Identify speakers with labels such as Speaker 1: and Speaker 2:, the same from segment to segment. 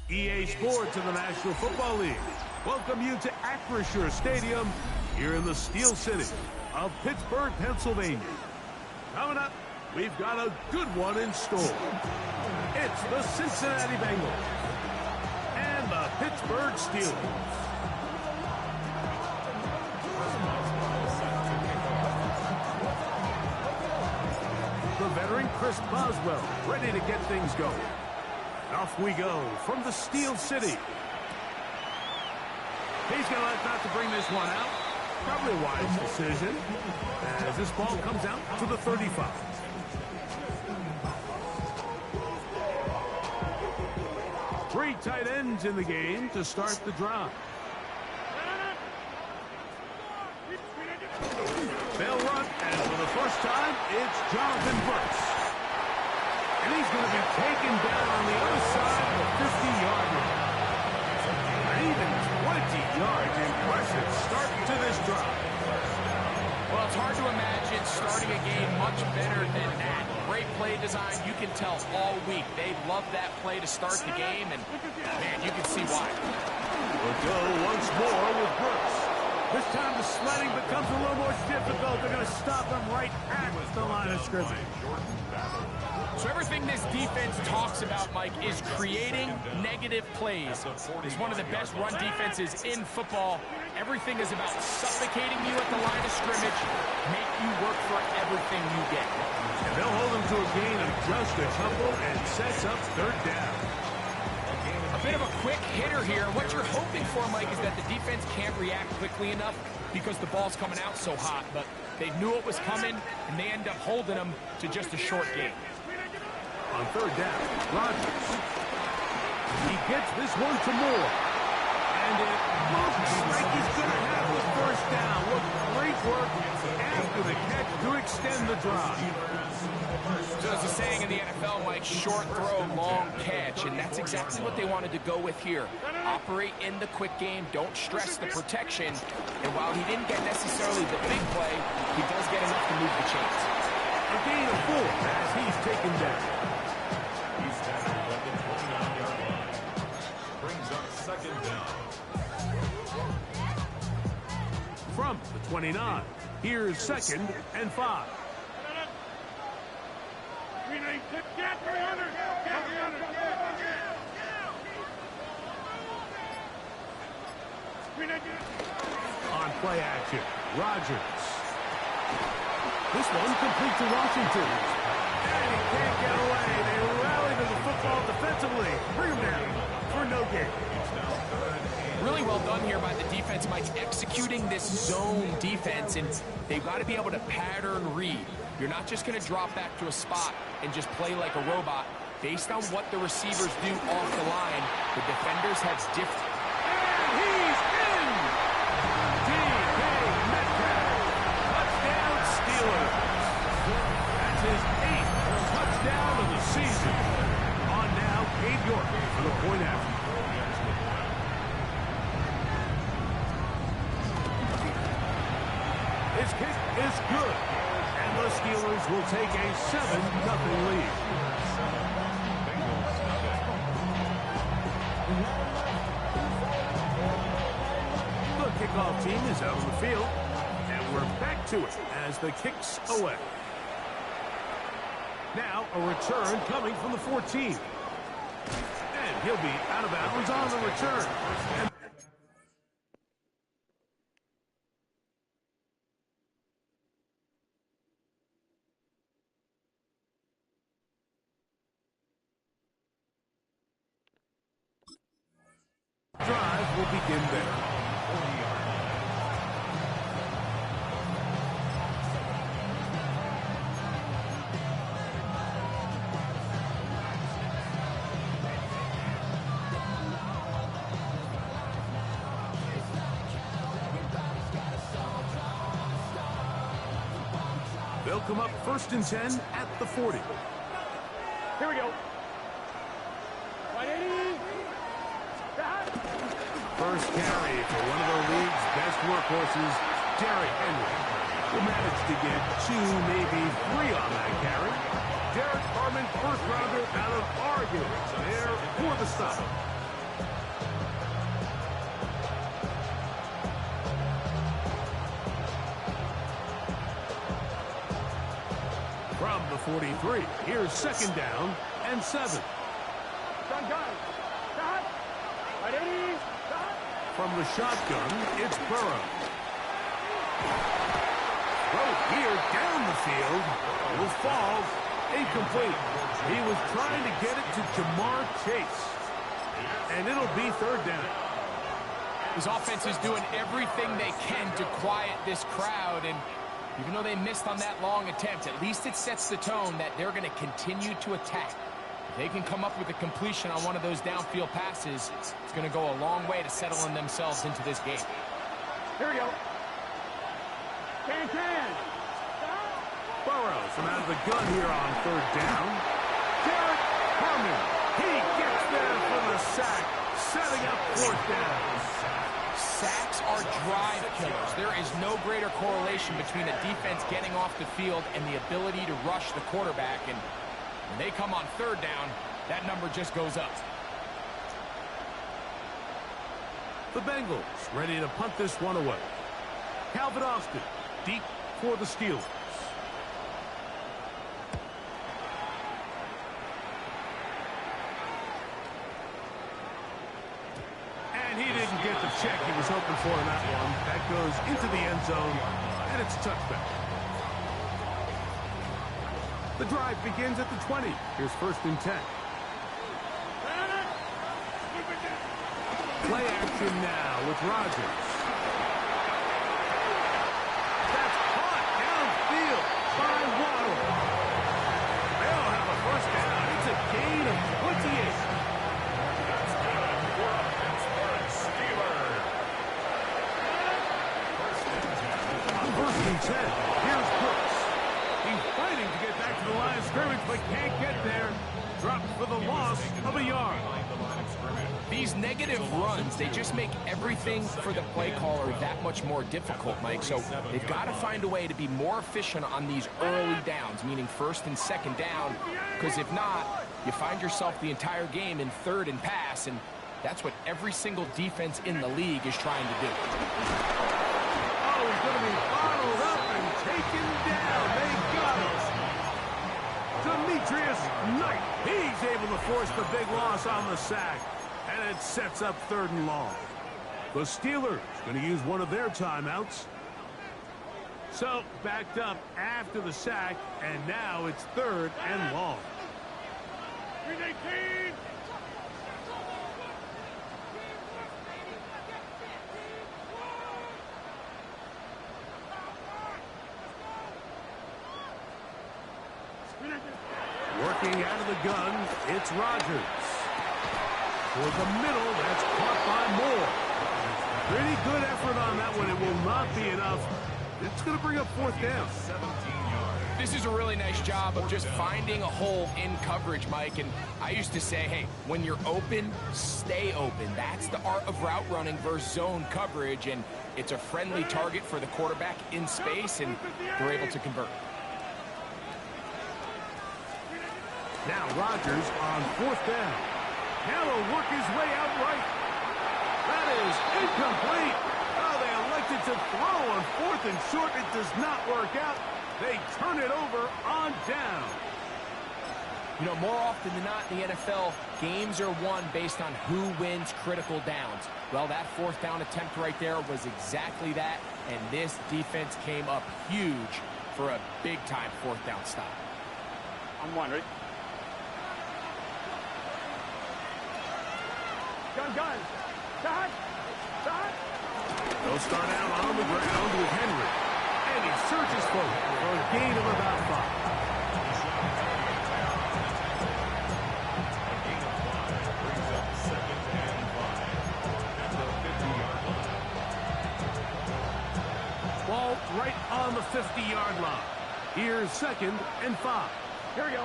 Speaker 1: EA Sports and the National Football League welcome you to Acrisure Stadium here in the Steel City of Pittsburgh, Pennsylvania. Coming up, we've got a good one in store. It's the Cincinnati Bengals and the Pittsburgh Steelers. The veteran Chris Boswell ready to get things going. Off we go from the Steel City. He's going to like not to bring this one out. Probably a wise decision as this ball comes out to the 35. Three tight ends in the game to start the drive. They'll run, and for the first time, it's Jonathan Brooks. And he's going to be taken down on the other side of the 50-yard line. And even 20 yards. Impressive start to this drive.
Speaker 2: Well, it's hard to imagine starting a game much better than that. Great play design. You can tell all week they love that play to start the game, and, man, you can see why.
Speaker 1: We'll go once more with Brooks. This time the sledding becomes a little more difficult. They're going to stop him right at the line of scrimmage.
Speaker 2: So everything this defense talks about, Mike, is creating negative plays. It's one of the best run defenses in football. Everything is about suffocating you at the line of scrimmage, make you work for everything you get.
Speaker 1: And they'll hold him to a gain of just a couple and sets up third down.
Speaker 2: A bit of a quick hitter here. What you're hoping for, Mike, is that the defense can't react quickly enough because the ball's coming out so hot. But they knew it was coming, and they end up holding them to just a short gain.
Speaker 1: On third down, Rodgers. He gets this one to Moore. And it looks like he's going to have the first down. What great work after the catch to extend the drive.
Speaker 2: So as a saying in the NFL, Mike, short throw, long catch, and that's exactly what they wanted to go with here. Operate in the quick game, don't stress the protection, and while he didn't get necessarily the big play, he does get enough to move the chains.
Speaker 1: A gain of 4 as he's taken down.
Speaker 3: He's tackled at the 29-yard line. Brings up second down.
Speaker 1: From the 29, here's 2nd and 5. On play action, Rodgers. This one complete to Washington. And he can't get away. They rally to the football defensively. Bring him down for no gain.
Speaker 2: Really well done here by the defense, Mike, executing this zone defense, and they've got to be able to pattern read. You're not just going to drop back to a spot and just play like a robot. Based on what the receivers do off the line, the defenders have different.
Speaker 1: And he's in! D.K. Metcalf, touchdown Steelers. That's his 8th touchdown of the season. On now, Cade York for the point after. His kick is good, and the Steelers will take a 7-0 lead. The kick kickoff team is out on the field. And we're back to it as the kick's away. Now a return coming from the 14. And he'll be out of bounds on the return. And drive will begin there. They'll come up 1st and 10 at the 40.
Speaker 4: Here we go. 180.
Speaker 1: First carry for one of the league's best workhorses, Derrick Henry. Will manage to get 2, maybe 3 on that carry. Derek Carman, first rounder out of Oregon. There for the stop. From the 43, here's 2nd down and 7. From the shotgun, it's Burrow. Throw here down the field. Will fall. Incomplete. He was trying to get it to Jamar Chase. And it'll be 3rd down.
Speaker 2: His offense is doing everything they can to quiet this crowd, and even though they missed on that long attempt, at least it sets the tone that they're going to continue to attack. If they can come up with a completion on one of those downfield passes, it's going to go a long way to settling themselves into this game.
Speaker 4: Here we go. Can.
Speaker 1: Burrow from out of the gun here on 3rd down. Derek Carman. He gets there for the sack, setting up 4th down.
Speaker 2: Sacks are drive killers. There is no greater correlation between a defense getting off the field and the ability to rush the quarterback. And when they come on 3rd down, that number just goes up.
Speaker 1: The Bengals ready to punt this one away. Calvin Austin deep for the Steelers. And he didn't get the check he was hoping for in that one. That goes into the end zone, and it's a touchback. The drive begins at the 20. Here's 1st and 10. Play action now with Rodgers. That's caught downfield by Waddle. They'll have a 1st down. It's a gain of 28. On 1st and 10, here's Brooks. He's fighting to get back to the line of scrimmage, but can't get there. Dropped for the loss of a yard.
Speaker 2: These negative runs, they just make everything for the play caller that much more difficult, Mike. So they've got to find a way to be more efficient on these early downs, meaning 1st and 2nd down, because if not, you find yourself the entire game in 3rd and pass, and that's what every single defense in the league is trying to do.
Speaker 1: Oh, he's going to be bottled up and taken down. They got him. Demetrius Knight. He's able to force the big loss on the sack. And it sets up 3rd and long. The Steelers going to use one of their timeouts. So backed up after the sack, and now it's 3rd and long.
Speaker 4: 319.
Speaker 1: Working out of the gun, it's Rodgers. For the middle, that's caught by Moore. Pretty good effort on that one. It will not be enough. It's going to bring up 4th down.
Speaker 2: This is a really nice job of just finding a hole in coverage, Mike. And I used to say, hey, when you're open, stay open. That's the art of route running versus zone coverage. And it's a friendly target for the quarterback in space, and they're able to convert.
Speaker 1: Now Rodgers on 4th down. Now he'll work his way out right. That is incomplete. Oh, they attempted to throw on 4th and short. It does not work out. They turn it over on down.
Speaker 2: You know, more often than not in the NFL, games are won based on who wins critical downs. Well, that 4th down attempt right there was exactly that, and this defense came up huge for a big-time 4th down stop.
Speaker 4: I'm one, ready? Gun. Shot.
Speaker 1: They'll start out on the ground with Henry. And he surges forward for a gain of about 5. Ball right on the 50-yard line. Here's 2nd and 5.
Speaker 4: Here we go.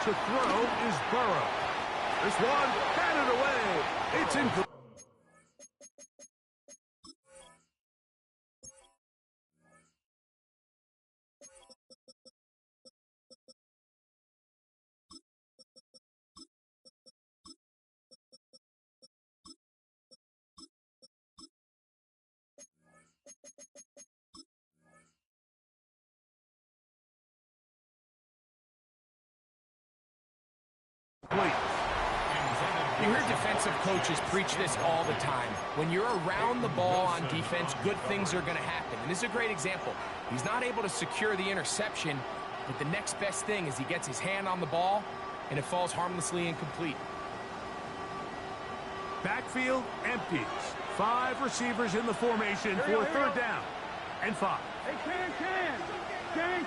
Speaker 1: To throw is Burrow. This one batted away. It's incomplete.
Speaker 2: You hear defensive coaches preach this all the time. When you're around the ball on defense, good things are going to happen. And this is a great example. He's not able to secure the interception, but the next best thing is he gets his hand on the ball, and it falls harmlessly incomplete.
Speaker 1: Backfield empties. 5 receivers in the formation for 3rd down and 5.
Speaker 4: Hey,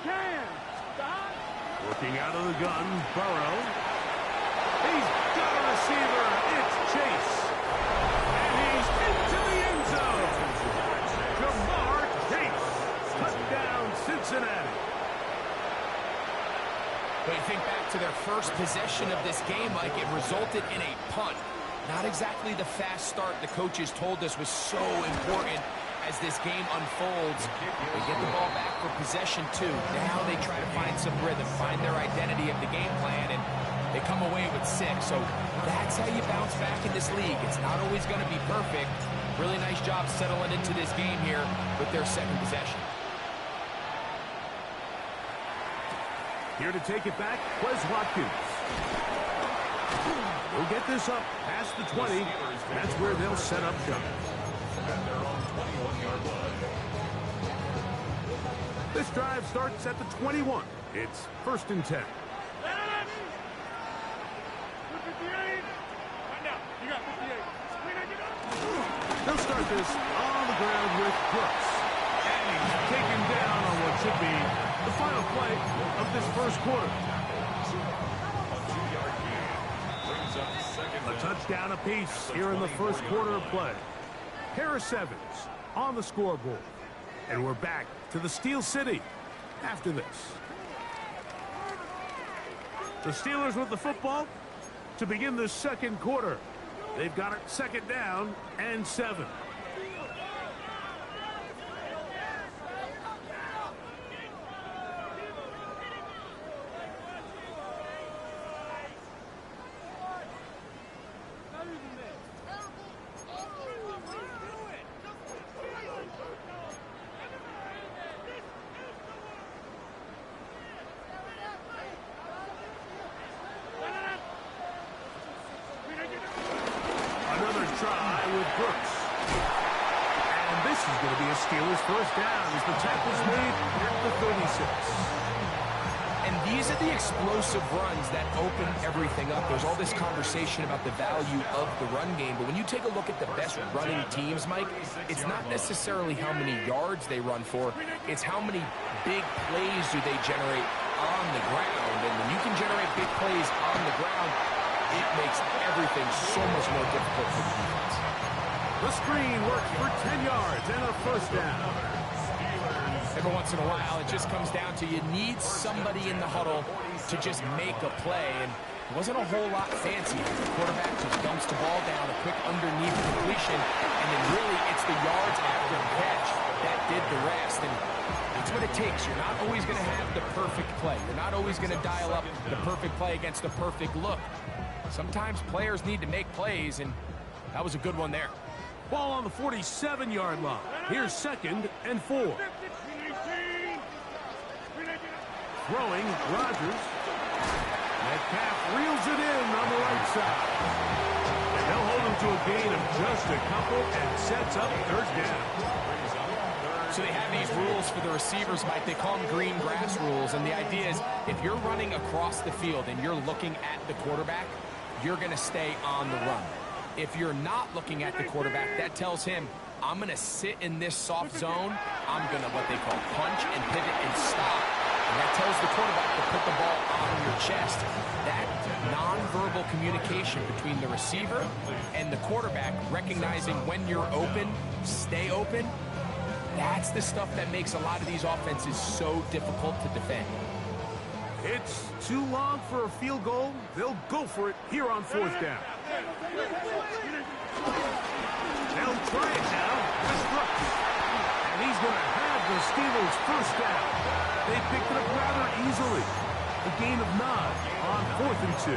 Speaker 4: can. Stop.
Speaker 1: Working out of the gun, Burrow. He's got a receiver. It's Chase. And he's into the end zone. Jamar Chase. Touchdown, Cincinnati.
Speaker 2: But you think back to their first possession of this game, Mike, it resulted in a punt. Not exactly the fast start the coaches told us was so important as this game unfolds. They get the ball back for possession 2. Now they try to find some rhythm, find their identity of the game plan, and they come away with 6. So that's how you bounce back in this league. It's not always going to be perfect. Really nice job settling into this game here with their 2nd possession.
Speaker 1: Here to take it back, Wes Watkins. We'll get this up past the 20. That's where they'll set up shop.
Speaker 3: At their own 21-yard line.
Speaker 1: This drive starts at the 21. It's 1st and 10. They'll start this on the ground with Brooks. And he's taken down on what should be the final play of this 1st quarter. A touchdown apiece here in the 1st quarter of play. Harris Evans on the scoreboard. And we're back to the Steel City after this. The Steelers with the football to begin the 2nd quarter. They've got it 2nd down and 7. Try with Brooks. And this is going to be a Steelers 1st down as the tackle's made at the 36.
Speaker 2: And these are the explosive runs that open everything up. There's all this conversation about the value of the run game, but when you take a look at the best running teams, Mike, it's not necessarily how many yards they run for, it's how many big plays do they generate on the ground. And when you can generate big plays on the ground, it makes everything so much more difficult for the defense.
Speaker 1: The screen works for 10 yards and a 1st down.
Speaker 2: Every once in a while, it just comes down to you need somebody in the huddle to just make a play. And it wasn't a whole lot fancy. The quarterback just dumps the ball down, a quick underneath completion, and then really it's the yards after the catch that did the rest. And that's what it takes. You're not always going to have the perfect play. You're not always going to dial up the perfect play against the perfect look. Sometimes players need to make plays, and that was a good one there.
Speaker 1: Ball on the 47-yard line. Here's 2nd and 4. Throwing, Rodgers. Metcalf reels it in on the right side. And they'll hold him to a gain of just a couple and sets up 3rd down.
Speaker 2: So they have these rules for the receivers, Mike. They call them green grass rules. And the idea is if you're running across the field and you're looking at the quarterback, you're going to stay on the run. If you're not looking at the quarterback, that tells him, I'm going to sit in this soft zone. I'm going to what they call punch and pivot and stop. And that tells the quarterback to put the ball on your chest. That nonverbal communication between the receiver and the quarterback, recognizing when you're open, stay open, that's the stuff that makes a lot of these offenses so difficult to defend.
Speaker 1: It's too long for a field goal. They'll go for it here on 4th down. They'll try it now with Brooks. And he's going to have the Steelers' 1st down. They picked it up rather easily. A gain of 9 on 4th and 2.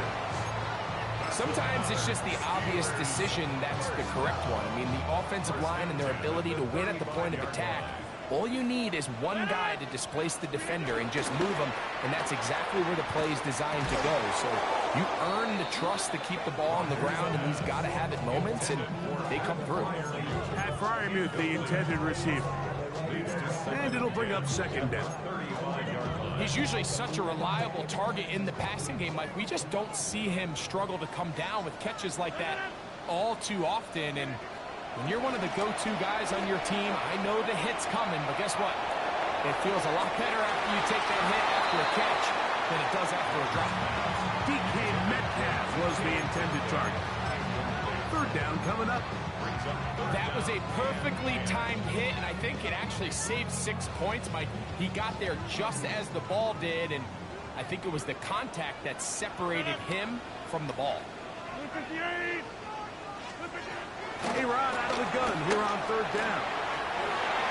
Speaker 2: Sometimes it's just the obvious decision that's the correct one. I mean, the offensive line and their ability to win at the point of attack, all you need is one guy to displace the defender and just move him, and that's exactly where the play is designed to go. So you earn the trust to keep the ball on the ground in these gotta-have-it moments, and they come through.
Speaker 1: Pat Freiermuth, the intended receiver. And it'll bring up 2nd down.
Speaker 2: He's usually such a reliable target in the passing game, Mike. We just don't see him struggle to come down with catches like that all too often. And when you're one of the go-to guys on your team, I know the hit's coming, but guess what? It feels a lot better after you take that hit after a catch than it does after a drop.
Speaker 1: DK Metcalf was the intended target. 3rd down coming up.
Speaker 2: That was a perfectly timed hit, and I think it actually saved 6 points, Mike. He got there just as the ball did, and I think it was the contact that separated him from the ball.
Speaker 1: A-Rod out of the gun here on 3rd down.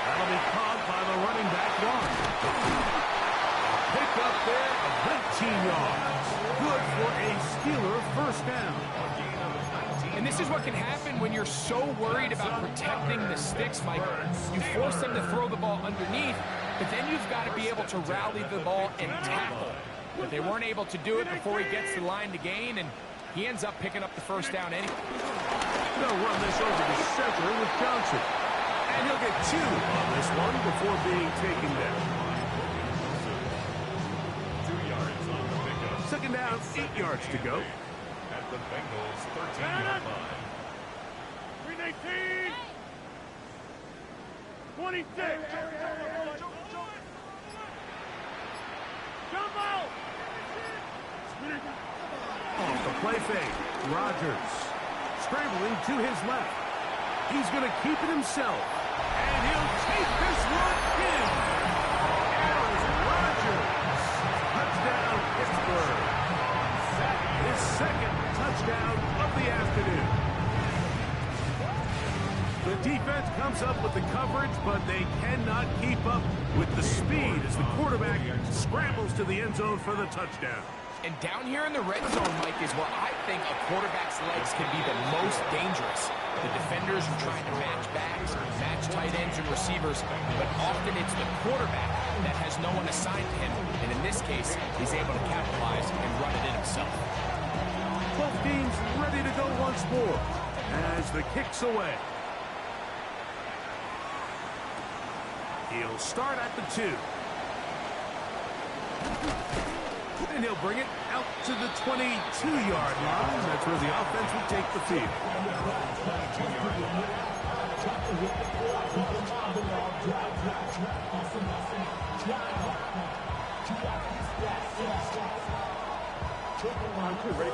Speaker 1: That'll be caught by the running back one. Pick up there of 19 yards. Good for a Steeler 1st down.
Speaker 2: And this is what can happen when you're so worried about protecting the sticks, Mike. You force them to throw the ball underneath, but then you've got to be able to rally the ball and tackle. But they weren't able to do it before he gets the line to gain, and he ends up picking up the 1st down anyway.
Speaker 1: They'll run this over the center with Johnson. And he'll get 2 on this one before being taken down.
Speaker 3: 2 yards on the pickup.
Speaker 1: 2nd down, 8 yards to go.
Speaker 3: At the Bengals' 13-yard line.
Speaker 4: 319. 26. Jump out.
Speaker 1: Off the play fake, Rodgers scrambling to his left. He's going to keep it himself, and he'll take this one in. Aaron Rodgers, touchdown Pittsburgh. His 2nd touchdown of the afternoon. The defense comes up with the coverage, but they cannot keep up with the speed as the quarterback scrambles to the end zone for the touchdown.
Speaker 2: And down here in the red zone, Mike, is where I think a quarterback's legs can be the most dangerous. The defenders are trying to match backs, match tight ends and receivers, but often it's the quarterback that has no one assigned to him. And in this case, he's able to capitalize and run it in himself.
Speaker 1: Both teams ready to go once more as the kick's away. He'll start at the 2. And he'll bring it out to the 22-yard line. That's where the offense will take the field.
Speaker 4: On 2, ready?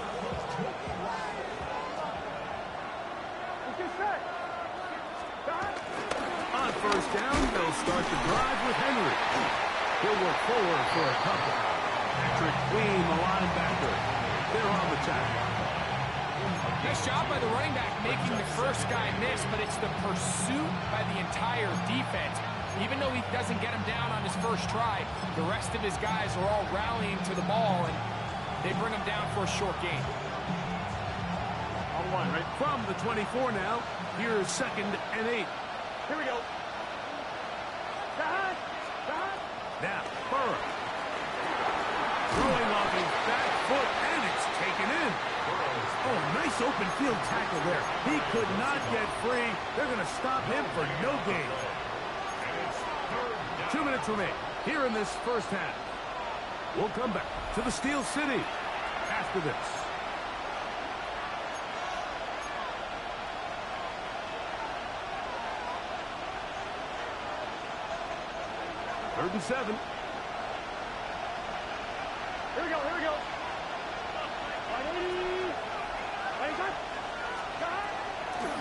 Speaker 4: Get set.
Speaker 1: On 1st down, they'll start the drive with Henry. He'll work forward for a couple. Patrick Queen, the linebacker. They're on the tackle.
Speaker 2: Nice job by the running back making the first guy miss, but it's the pursuit by the entire defense. Even though he doesn't get him down on his first try, the rest of his guys are all rallying to the ball, and they bring him down for a short gain.
Speaker 4: On On one, right?
Speaker 1: From the 24 now, here's 2nd and 8.
Speaker 4: Here we go. Cut.
Speaker 1: Now, Burrow. Throwing off his back foot, and it's taken in. Oh, nice open field tackle there. He could not get free. They're going to stop him for no gain. 2 minutes remain here in this first half. We'll come back to the Steel City after this. Third and 7.
Speaker 4: Here we go. 180.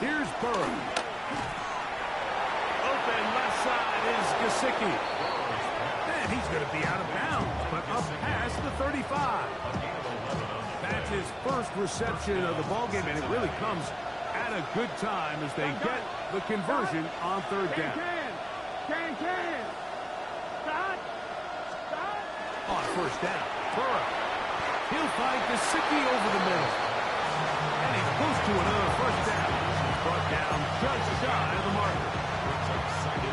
Speaker 1: Here's Burrow. Open left side is Gesicki. And he's going to be out of bounds, but up past the 35. That's his first reception of the ballgame, and it really comes at a good time as they get the conversion on third down.
Speaker 4: Can. Stop.
Speaker 1: On first down, Burrow. He'll find Gesicki over the middle. And he's close to another first down. Brought down just shy of the marker.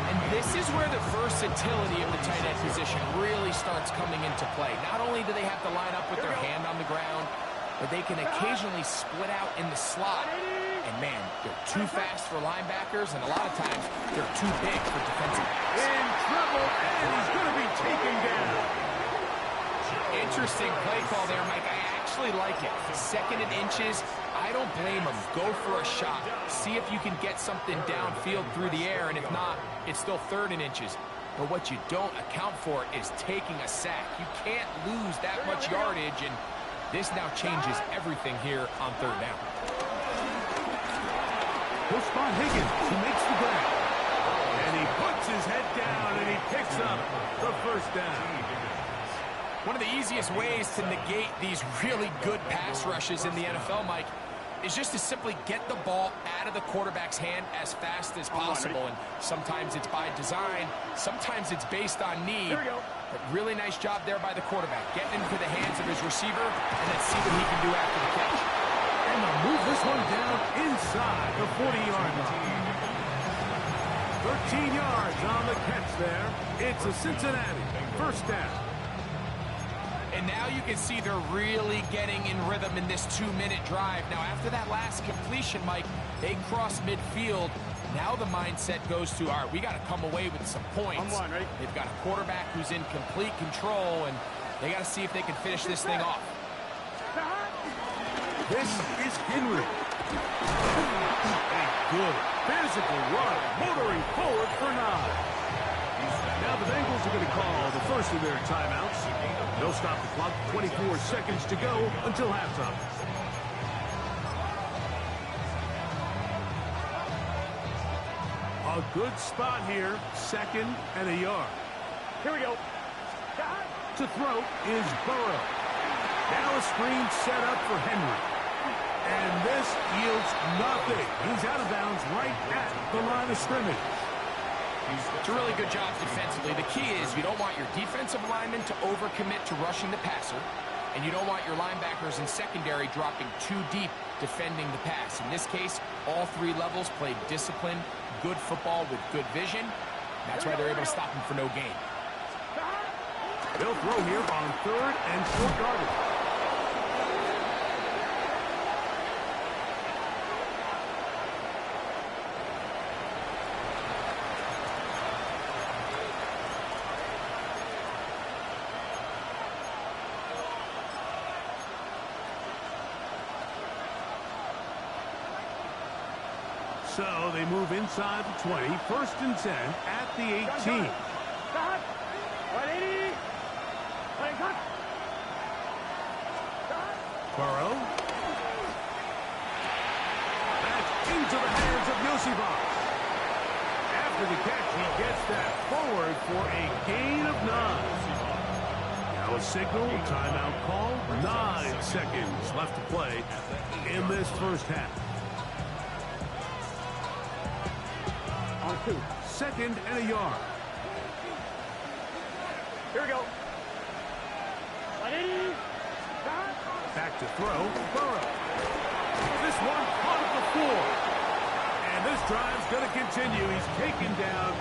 Speaker 2: And this is where the versatility of the tight end position really starts coming into play. Not only do they have to line up with their hand on the ground, but they can occasionally split out in the slot. And man, they're too fast for linebackers, and a lot of times they're too big for defensive backs.
Speaker 1: In trouble, and he's going to be taken down.
Speaker 2: Interesting play call there, Mike. I actually like it. 2nd and inches. I don't blame him. Go for a shot. See if you can get something downfield through the air, and if not, it's still 3rd and inches. But what you don't account for is taking a sack. You can't lose that much yardage, and this now changes everything here on 3rd down.
Speaker 1: He'll spot Higgins, who makes the grab. And he puts his head down, and he picks up the first down.
Speaker 2: One of the easiest ways to negate these really good pass rushes in the NFL, Mike, is just to simply get the ball out of the quarterback's hand as fast as possible. And sometimes it's by design, sometimes it's based on need. But really nice job there by the quarterback, getting into the hands of his receiver, and let's see what he can do after the catch.
Speaker 1: And they'll move this one down inside the 40-yard line. 13 yards on the catch there. It's a Cincinnati first down.
Speaker 2: And now you can see they're really getting in rhythm in this 2-minute drive. Now, after that last completion, Mike, they cross midfield. Now the mindset goes to, all right, we got to come away with some points.
Speaker 4: On one, right?
Speaker 2: They've got a quarterback who's in complete control, and they got to see if they can finish this thing off.
Speaker 1: This is Henry. A good physical run, motoring forward for 9. Now the Bengals are going to call the first of their timeouts. They'll stop the clock. 24 seconds to go until halftime. A good spot here. 2nd and a yard.
Speaker 4: Here we go.
Speaker 1: To throw is Burrow. Now a screen set up for Henry. And this yields nothing. He's out of bounds right at the line of scrimmage.
Speaker 2: It's a really good job defensively. The key is you don't want your defensive linemen to overcommit to rushing the passer, and you don't want your linebackers in secondary dropping too deep defending the pass. In this case, all 3 levels played disciplined, good football with good vision. That's why they're able to stop him for no gain.
Speaker 1: They'll throw here on 3rd and 4 yardage. So they move inside the 20, 1st and 10 at the 18.
Speaker 4: Stop. 180.
Speaker 1: Burrow. Back into the hands of Yosibas. After the catch, he gets that forward for a gain of 9. Now a signal, timeout call. 9 seconds left to play in this first half.
Speaker 4: On 2.
Speaker 1: 2nd and a yard.
Speaker 4: Here we go. 180.
Speaker 1: Back to throw, Burrow. This one caught at the 4. And this drive's going to continue. He's taken down.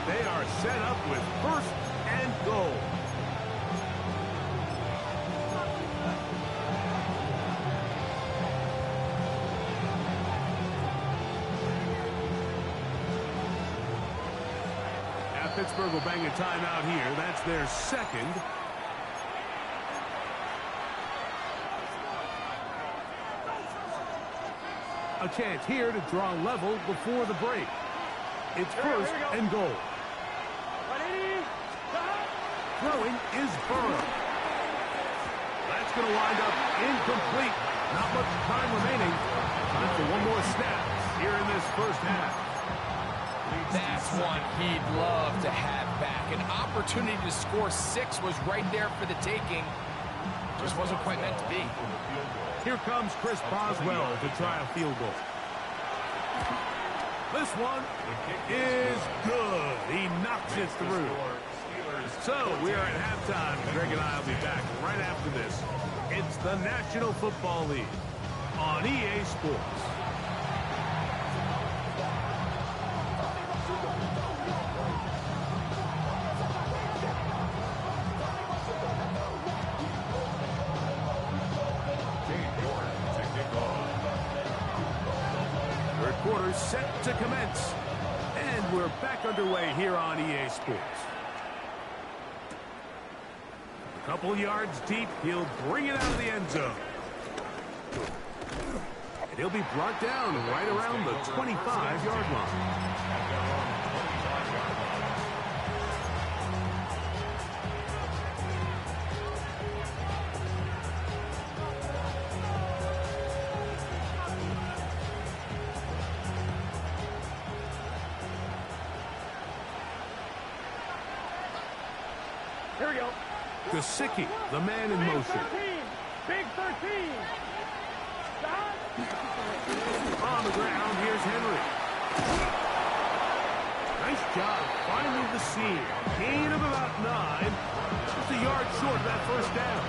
Speaker 1: They are set up with 1st and goal. Pittsburgh will bang a timeout here. That's their 2nd. A chance here to draw level before the break. It's 1st and goal. Throwing is Burrow. That's going to wind up incomplete. Not much time remaining. Time for one more snap here in this 1st half.
Speaker 2: That's one he'd love to have back. An opportunity to score 6 was right there for the taking. Just wasn't quite meant to be.
Speaker 1: Here comes Chris Boswell to try a field goal. This one is good. He knocks it through. So we are at halftime. Greg and I will be back right after this. It's the National Football League on EA Sports. Quarter set to commence. And we're back underway here on EA Sports. A couple yards deep. He'll bring it out of the end zone. And he'll be brought down right around the 25-yard line.
Speaker 4: Here we go.
Speaker 1: Gesicki, the man in motion.
Speaker 4: Big 13. Stop.
Speaker 1: On the ground, here's Henry. Nice job finding the seam. Gain of about 9. Just a yard short of that 1st down.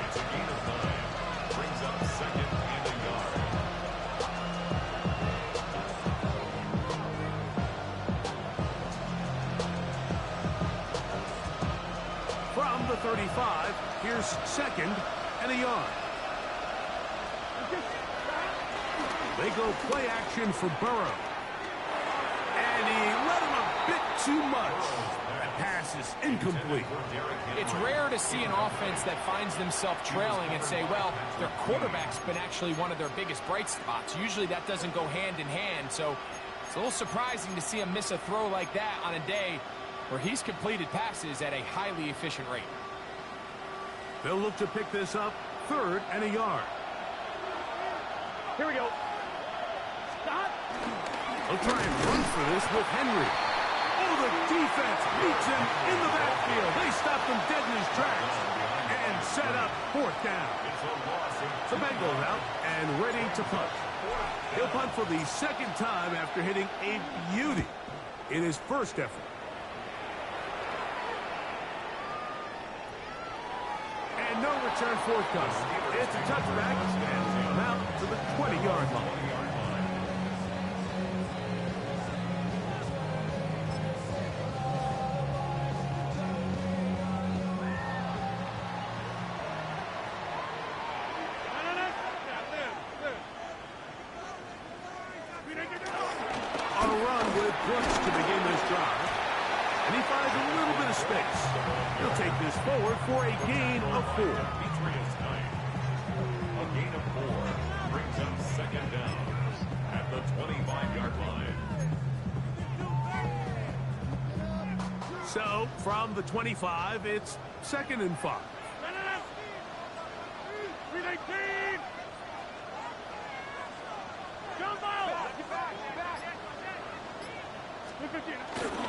Speaker 3: It's a gain of 9. Brings up 2nd and a yard.
Speaker 1: From the 35, here's 2nd and a yard. They go play action for Burrow. And he let him a bit too much. That pass is incomplete.
Speaker 2: It's rare to see an offense that finds themselves trailing and say, well, their quarterback's been actually one of their biggest bright spots. Usually that doesn't go hand in hand, so it's a little surprising to see him miss a throw like that on a day where he's completed passes at a highly efficient rate.
Speaker 1: They'll look to pick this up 3rd and a yard.
Speaker 4: Here we go. Stop.
Speaker 1: They'll try and run for this with Henry. Oh, the defense meets him in the backfield. They stopped him dead in his tracks and set up 4th down. The Bengals out and ready to punt. He'll punt for the 2nd time after hitting a beauty in his 1st effort. And no return forthcoming. It's a touchback and out to the 20-yard line. Brooks to begin this drive. And he finds a little bit of space. He'll take this forward for a gain of 4.
Speaker 3: A gain of 4 brings up 2nd down at the 25-yard line.
Speaker 1: So, from the 25, it's 2nd and 5.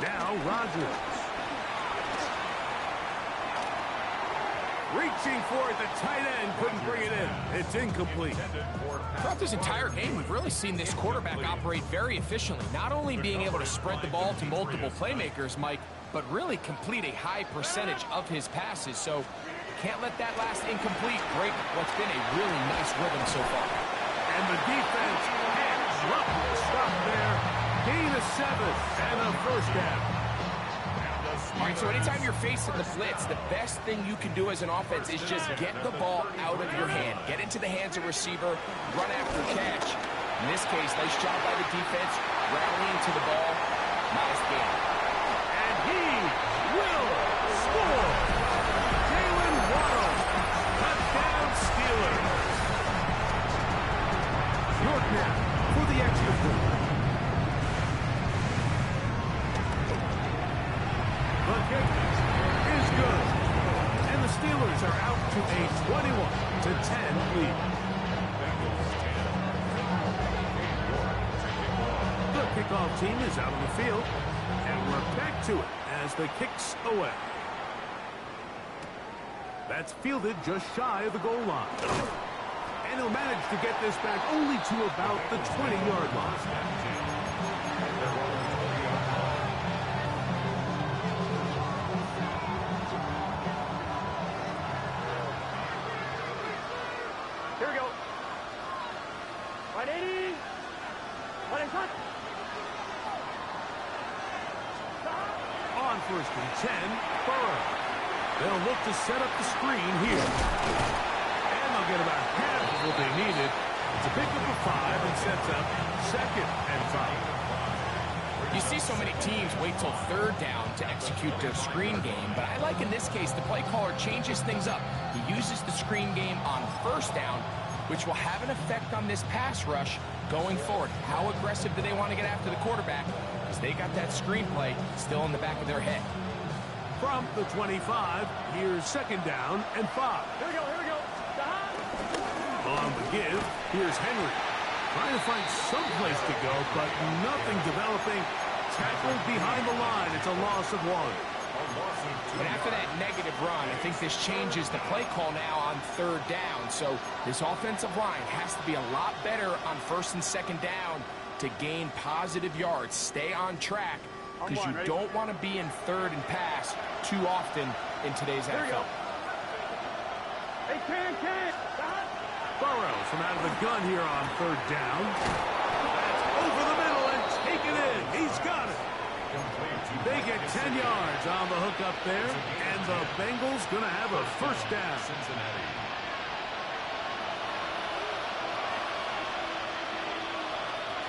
Speaker 1: Now Rodgers. Reaching for it, the tight end couldn't bring it in. It's incomplete.
Speaker 2: Throughout this entire game, we've really seen this quarterback operate very efficiently, not only being able to spread the ball to multiple playmakers, Mike, but really complete a high percentage of his passes. So can't let that last incomplete break what's been a really nice rhythm so far.
Speaker 1: And And the defense can't stop there. Gain of 7 and a first down.
Speaker 2: All right, so anytime you're facing the blitz, the best thing you can do as an offense is just get the ball out of your hand. Get into the hands of receiver, run after catch. In this case, nice job by the defense, rallying to the ball. Nice game.
Speaker 1: And he will score. Jalen Waddle. Touchdown Steelers. York now for the extra point. The kick is good. And the Steelers are out to a 21-10 lead. The kickoff team is out on the field. And we're back to it as the kick's away. That's fielded just shy of the goal line. And he'll manage to get this back only to about the 20-yard line. First and 10, Burrow. They'll look to set up the screen here. And they'll get about half of what they needed. It's a pickup of 5 and sets up 2nd and 5.
Speaker 2: You see so many teams wait till 3rd down to execute their screen game, but I like in this case the play caller changes things up. He uses the screen game on 1st down, which will have an effect on this pass rush going forward. How aggressive do they want to get after the quarterback? Because they got that screenplay still in the back of their head.
Speaker 1: From the 25, here's 2nd down and 5.
Speaker 4: Here we go. Stop.
Speaker 1: On the give, here's Henry. Trying to find some place to go, but nothing developing. Tackled behind the line. It's a loss of 1.
Speaker 2: But after that negative run, I think this changes the play call now on 3rd down. So this offensive line has to be a lot better on 1st and 2nd down to gain positive yards. Stay on track because you don't want to be in 3rd and pass too often in today's NFL.
Speaker 4: Hey, can.
Speaker 1: Burrow from out of the gun here on 3rd down. That's over the middle and taken in. He's got it. They get 10 yards on the hook up there, and the Bengals going to have a first down.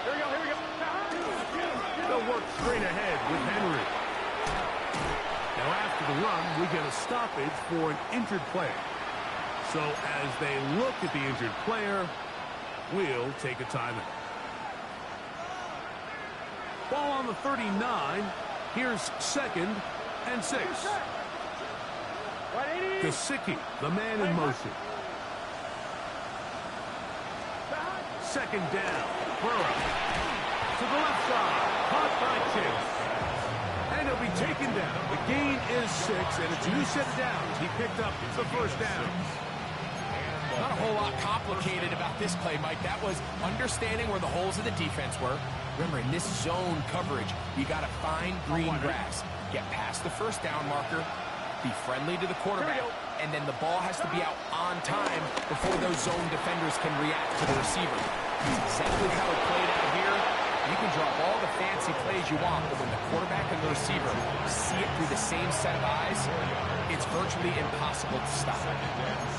Speaker 4: Here we go.
Speaker 1: They'll work straight ahead with Henry. Now after the run, we get a stoppage for an injured player. So as they look at the injured player, we'll take a timeout. Ball on the 39. Here's 2nd and 6. Gesicki, the man in motion. 2nd down. Burrow to the left side. Caught by Chase. And he'll be taken down. The gain is 6, and it's a new set of downs. He picked up the first down.
Speaker 2: Not a whole lot complicated about this play, Mike. That was understanding where the holes of the defense were. Remember, in this zone coverage, you got to find green grass. Get past the first down marker, be friendly to the quarterback, and then the ball has to be out on time before those zone defenders can react to the receiver. That's exactly how it played out here. You can drop all the fancy plays you want, but when the quarterback and the receiver see it through the same set of eyes, it's virtually impossible to stop.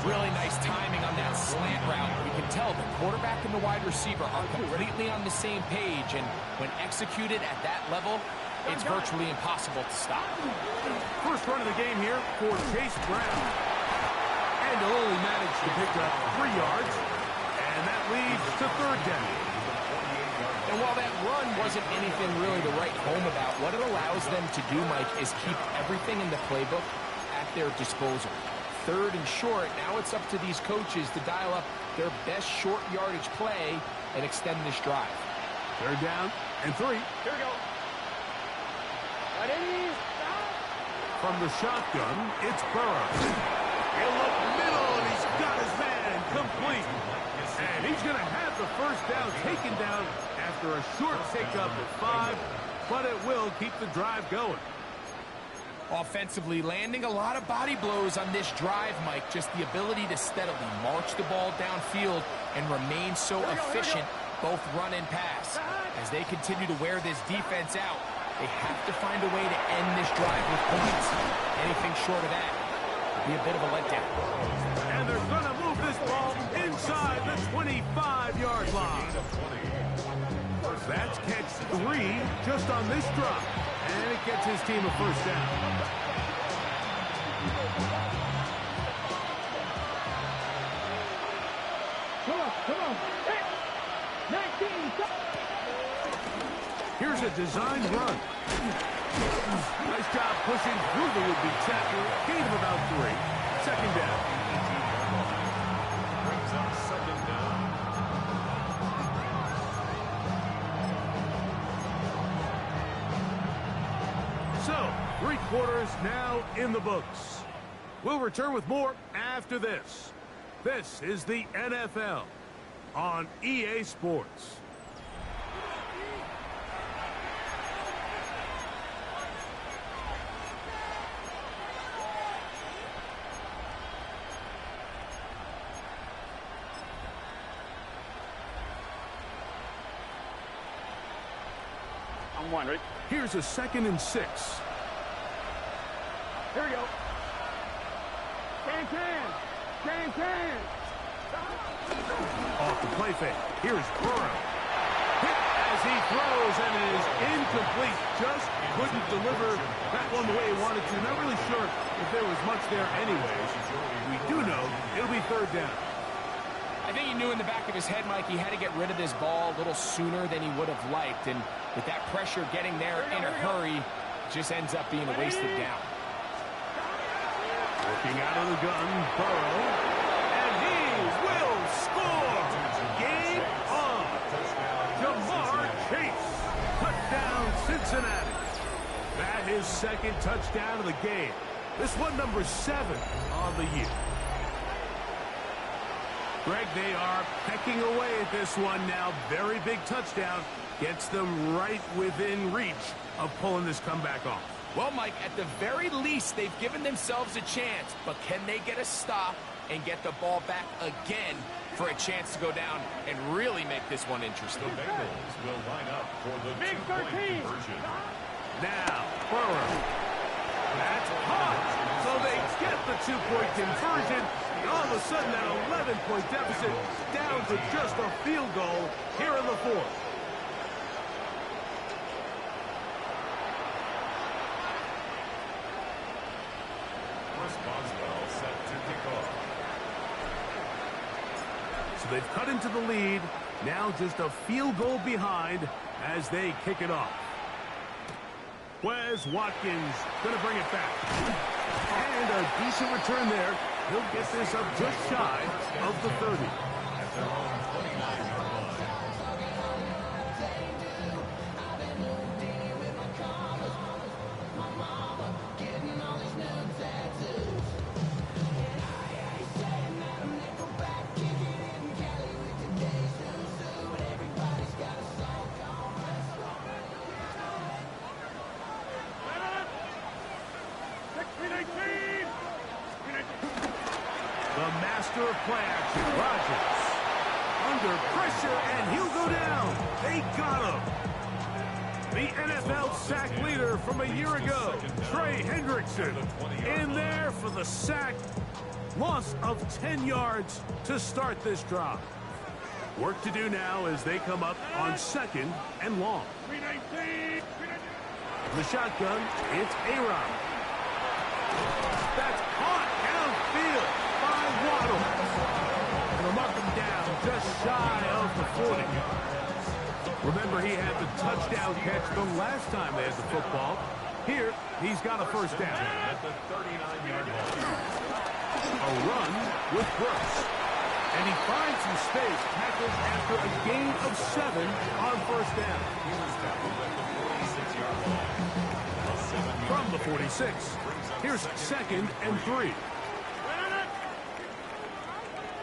Speaker 2: Really nice timing on that slant route. You can tell the quarterback and the wide receiver are completely on the same page, and when executed at that level, it's virtually impossible to stop.
Speaker 1: First run of the game here for Chase Brown. And he'll only manage to pick up 3 yards, and that leads to 3rd down.
Speaker 2: And while that run wasn't anything really to write home about, what it allows them to do, Mike, is keep everything in the playbook at their disposal. 3rd and short, now it's up to these coaches to dial up their best short yardage play and extend this drive.
Speaker 1: 3rd down and 3.
Speaker 4: Here we go.
Speaker 1: From the shotgun, it's Burrow. He'll look middle, and he's got his man complete. And he's going to have the first down taken down after a short pickup of 5, but it will keep the drive going.
Speaker 2: Offensively, landing a lot of body blows on this drive, Mike. Just the ability to steadily march the ball downfield and remain so efficient, both run and pass. As they continue to wear this defense out, they have to find a way to end this drive with points. Anything short of that would be a bit of a letdown.
Speaker 1: And they're going to move this ball inside the 25-yard line. That's catch 3 just on this drop. And it gets his team a first down.
Speaker 4: Come on. Hey, 19.
Speaker 1: Here's a designed run. Nice job pushing through the would-be tackler. Gain of about 3. Second down.
Speaker 3: Brings up second down.
Speaker 1: So, 3 quarters now in the books. We'll return with more after this. This is the NFL on EA Sports.
Speaker 4: I'm one, ready?
Speaker 1: Here's a 2nd and 6.
Speaker 4: Here we go. Can.
Speaker 1: Off the play fake. Here's Burrow. Hit as he throws and it is incomplete. Just couldn't deliver that one the way he wanted to. Not really sure if there was much there anyway. We do know it'll be 3rd down.
Speaker 2: I think he knew in the back of his head, Mike, he had to get rid of this ball a little sooner than he would have liked. And with that pressure getting there in a hurry, it just ends up being a wasted down.
Speaker 1: Working out of the gun, Burrow. And he will score! Game on! Jamar Chase. Touchdown, Cincinnati. That is 2nd touchdown of the game. This one number 7 on the year. Greg, they are pecking away at this one now. Very big touchdown. Gets them right within reach of pulling this comeback off.
Speaker 2: Well, Mike, at the very least, they've given themselves a chance. But can they get a stop and get the ball back again for a chance to go down and really make this one interesting?
Speaker 3: The Bengals will line up for the
Speaker 4: Big
Speaker 3: 2-point
Speaker 4: 13.
Speaker 3: conversion.
Speaker 1: Now, Burrow. That's hot. So they get the 2-point conversion. And all of a sudden, that 11-point deficit down to just a field goal here in the 4th.
Speaker 3: Boswell set to kick off.
Speaker 1: So they've cut into the lead. Now just a field goal behind as they kick it off. Wes Watkins going to bring it back. And a decent return there. He'll get this up just shy of the 30.
Speaker 3: At their own 29-yard line.
Speaker 1: The master of play action, Rodgers. Under pressure, and he'll go down. They got him. The NFL sack leader from a year ago, Trey Hendrickson, in there for the sack. Loss of 10 yards to start this drive. Work to do now as they come up on 2nd and long. The shotgun, it's A-Rod. That's caught downfield by Waddle. And they'll mark him down just shy of the 40. Remember, he had the touchdown catch the last time they had the football. Here, he's got a first down.
Speaker 3: At the 39-yard line.
Speaker 1: A run with Brooks. And he finds some space, tackles after a gain of 7 on first down.
Speaker 3: He was tackled at the 46-yard line. A 7-yard
Speaker 1: From the 46, here's 2nd and 3.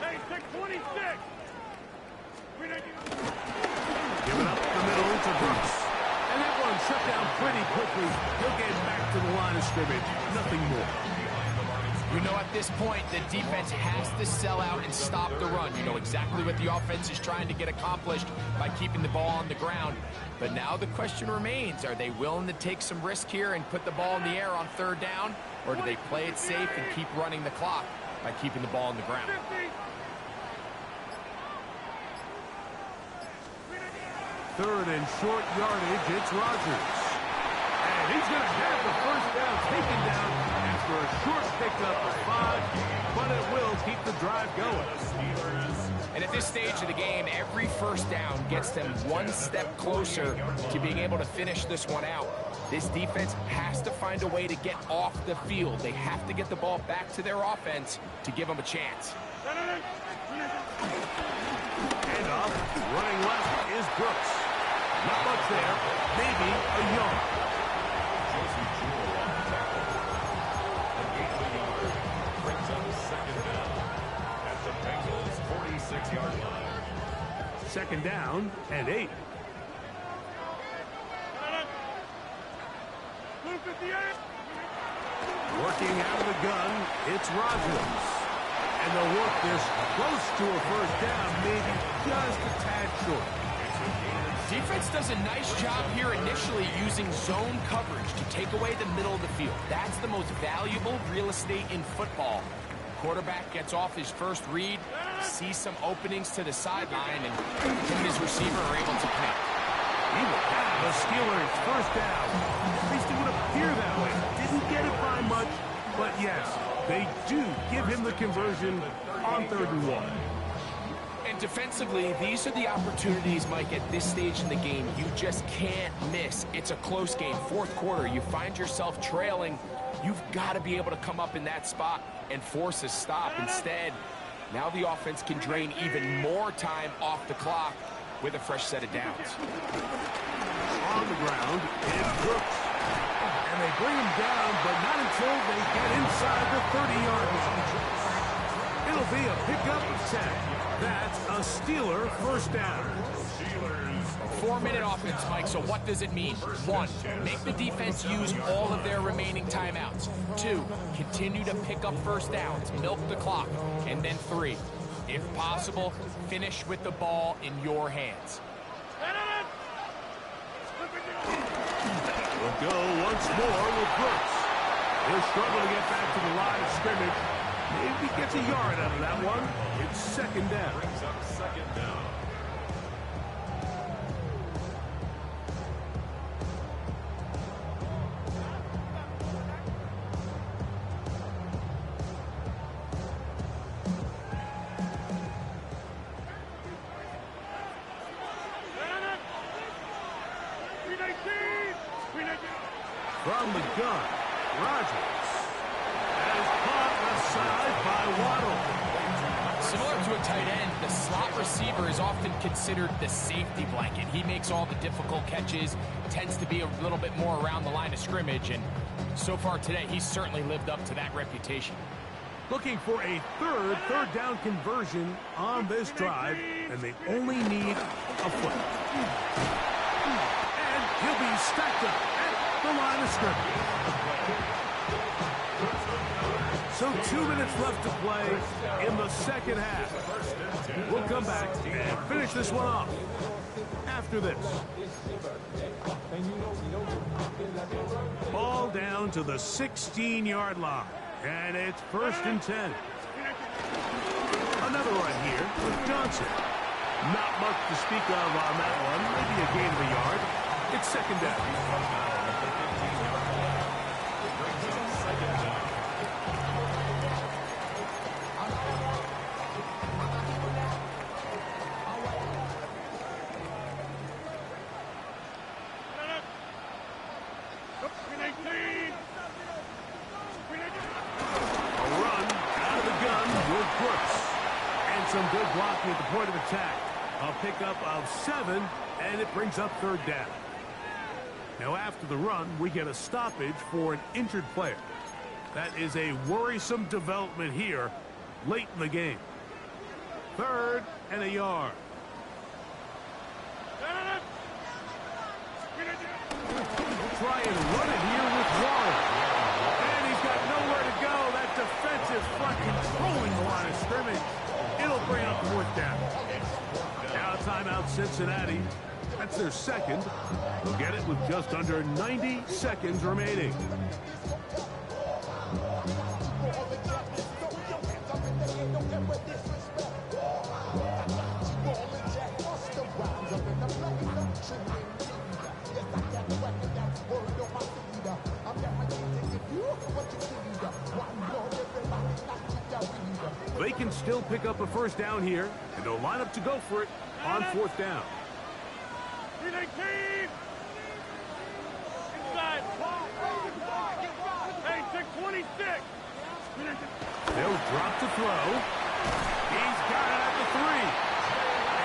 Speaker 4: Hey, 626.
Speaker 1: Giving up the middle to Brooks. And that one shut down pretty quickly. He'll get back to the line of scrimmage. Nothing more.
Speaker 2: You know, at this point, the defense has to sell out and stop the run. You know exactly what the offense is trying to get accomplished by keeping the ball on the ground. But now the question remains, are they willing to take some risk here and put the ball in the air on third down? Or do they play it safe and keep running the clock by keeping the ball on the ground?
Speaker 1: Third and short yardage, it's Rodgers. And he's going to have the first down taken down after a short pickup of 5, but it will keep the drive going.
Speaker 2: And at this stage of the game, every first down gets them one step closer to being able to finish this one out. This defense has to find a way to get off the field. They have to get the ball back to their offense to give them a chance.
Speaker 1: And up, running left is Brooks. Not much there, maybe a yard.
Speaker 3: Josie Jewell on the tackle. A gain of a yard. Brings up second down at the Bengals' 46-yard line.
Speaker 1: Second down and 8. Working out of the gun, it's Rodgers. And they'll work this close to a first down, maybe just a tad short.
Speaker 2: Defense does a nice job here initially using zone coverage to take away the middle of the field. That's the most valuable real estate in football. Quarterback gets off his first read, sees some openings to the sideline, and him and his receiver are able to connect.
Speaker 1: He will have the Steelers first down. At least it would appear that way. Didn't get it by much, but yes, they do give him the conversion on 3rd and 1.
Speaker 2: And defensively, these are the opportunities, Mike, at this stage in the game you just can't miss. It's a close game. 4th quarter, you find yourself trailing. You've got to be able to come up in that spot and force a stop. Instead, now the offense can drain even more time off the clock with a fresh set of downs.
Speaker 1: On the ground is Brooks. And they bring him down, but not until they get inside the 30-yard line. It'll be a pickup of 10. That's a Steeler first down.
Speaker 2: 4-minute offense, Mike, so what does it mean? 1, make the defense use all of their remaining timeouts. 2, continue to pick up first downs, milk the clock. And then 3, if possible, finish with the ball in your hands.
Speaker 1: We'll go once more with Brooks. He'll struggle to get back to the line of scrimmage. Maybe gets a yard out of that one. It's second down.
Speaker 3: Brings up second down.
Speaker 1: From the gun, Rodgers has caught aside by Waddle.
Speaker 2: Similar to a tight end, the slot receiver is often considered the safety blanket. He makes all the difficult catches, tends to be a little bit more around the line of scrimmage, and so far today, he's certainly lived up to that reputation.
Speaker 1: Looking for a third down conversion on this drive, and they only need a foot. And he'll be stacked up at the line of scrimmage. So 2 minutes left to play in the second half. We'll come back and finish this one off after this. Ball down to the 16-yard line, and it's 1st and 10. Another run here with Johnson. Not much to speak of on that one. Maybe a gain of a yard. It's second down. Some good blocking at the point of attack. A pickup of 7, and it brings up 3rd down. Now after the run, we get a stoppage for an injured player. That is a worrisome development here late in the game. 3rd and a yard. Try and run it here with Waller. And he's got nowhere to go. That defensive front controlling the line of scrimmage. It'll bring up fourth down. Now timeout Cincinnati. That's their second. They'll get it with just under 90 seconds remaining. They can still pick up a first down here, and they'll line up to go for it on fourth down.
Speaker 4: Inside. Hey, 626.
Speaker 1: They'll drop to throw. He's got it at the 3.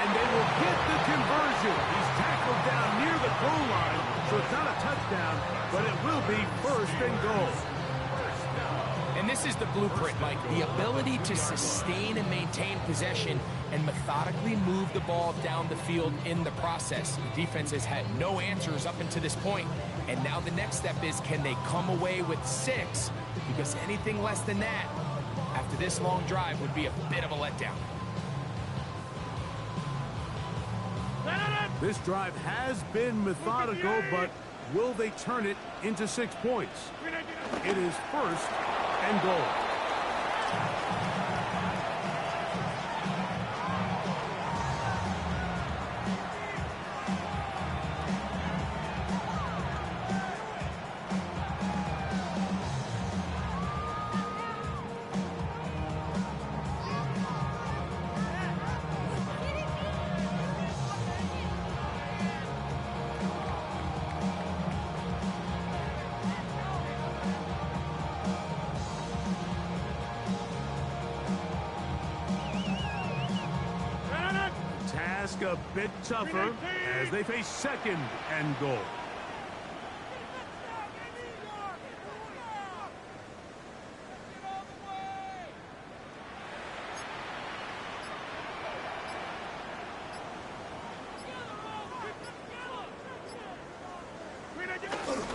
Speaker 1: And they will get the conversion. He's tackled down near the goal line, so it's not a touchdown, but it will be first and goal.
Speaker 2: And this is the blueprint, Mike. The ability to sustain and maintain possession and methodically move the ball down the field in the process. The defense has had no answers up until this point, and now the next step is, can they come away with 6? Because anything less than that, after this long drive, would be a bit of a letdown.
Speaker 1: This drive has been methodical, but will they turn it into 6 points? It is first and goal. A bit tougher as they face second and goal.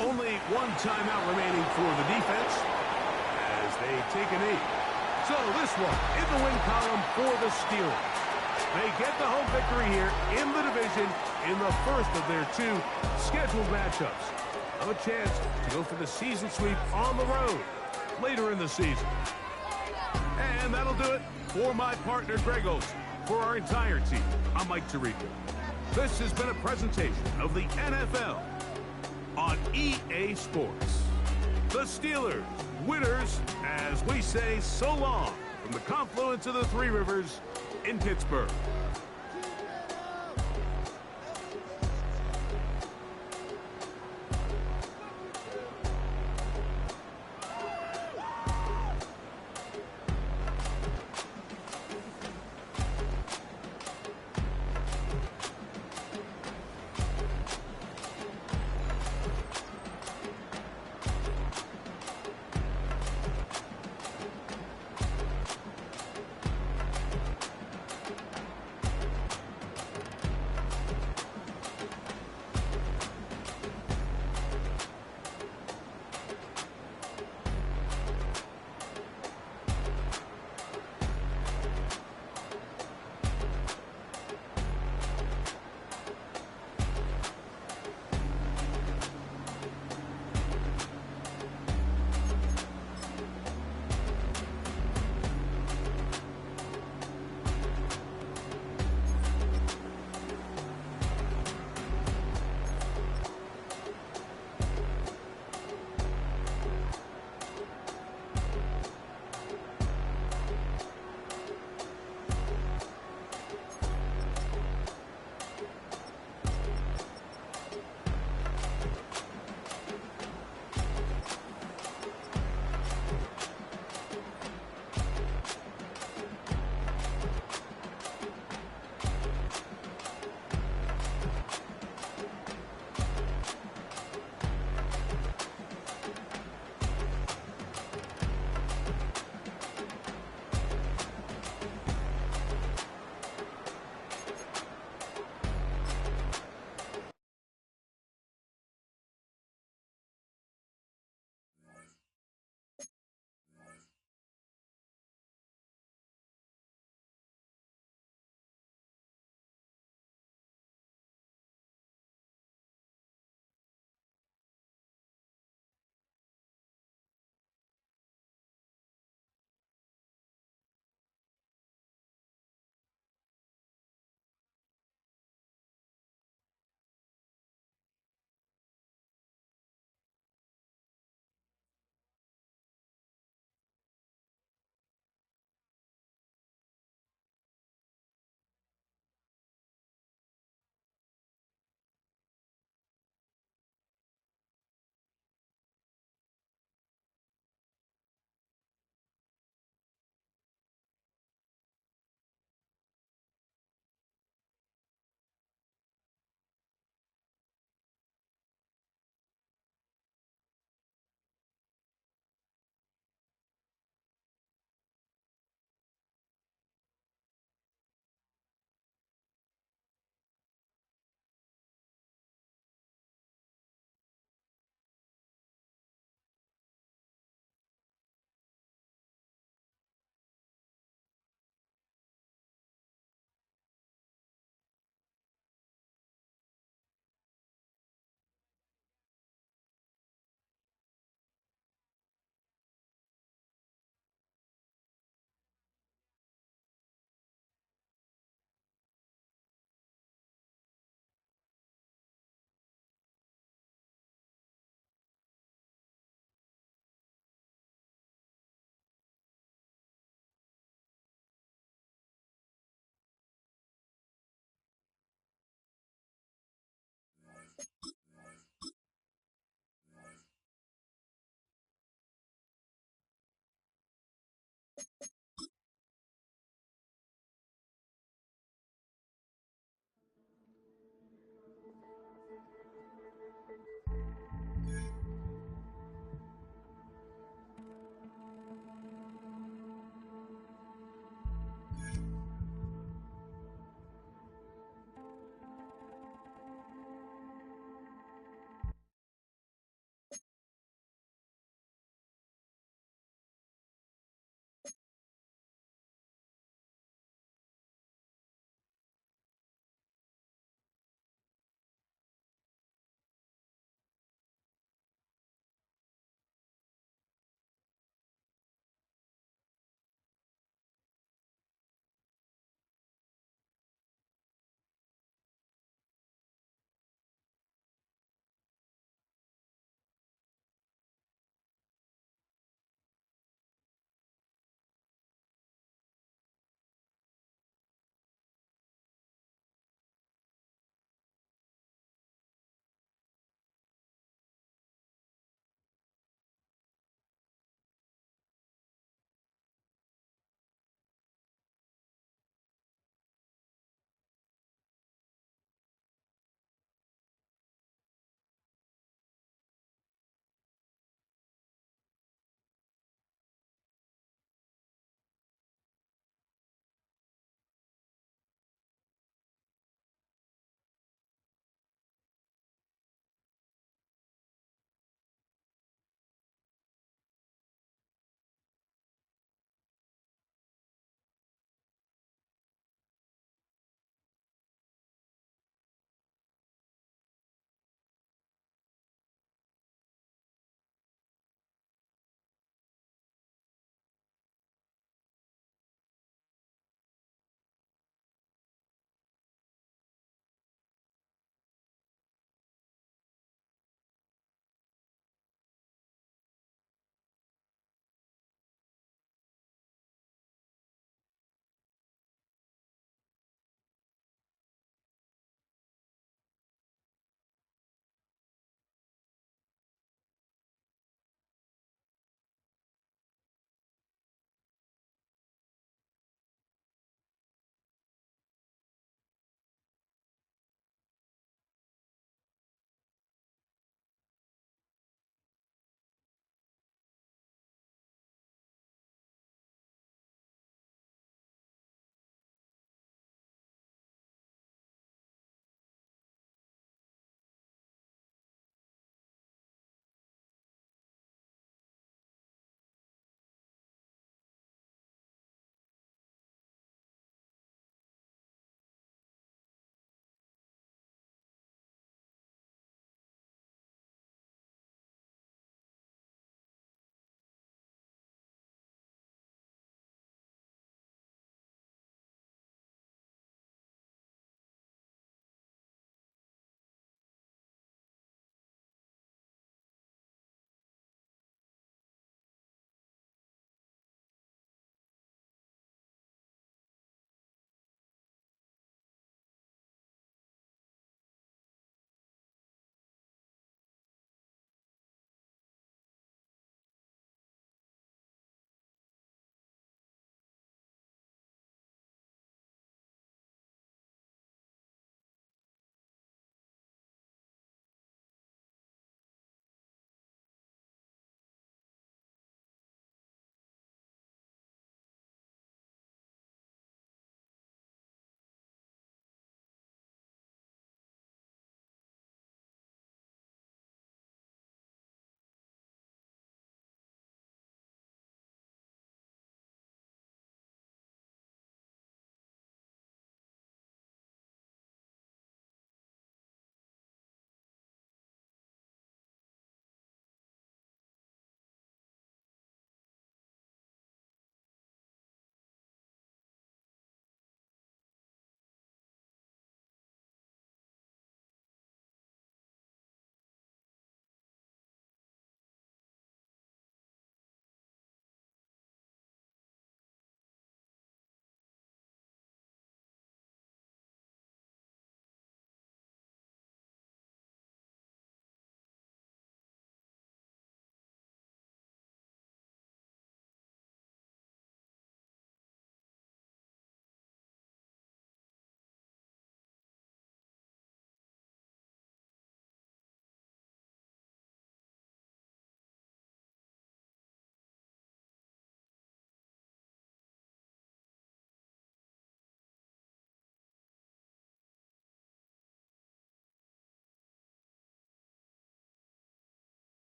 Speaker 1: Only one timeout remaining for the defense as they take a knee. So this one in the win column for the Steelers. They get the home victory here in the division in the first of their 2 scheduled matchups. Have a chance to go for the season sweep on the road later in the season. And that'll do it for my partner, Greg Olsen. For our entire team, I'm Mike Tirico. This has been a presentation of the NFL on EA Sports. The Steelers, winners, as we say so long from the confluence of the Three Rivers in Pittsburgh.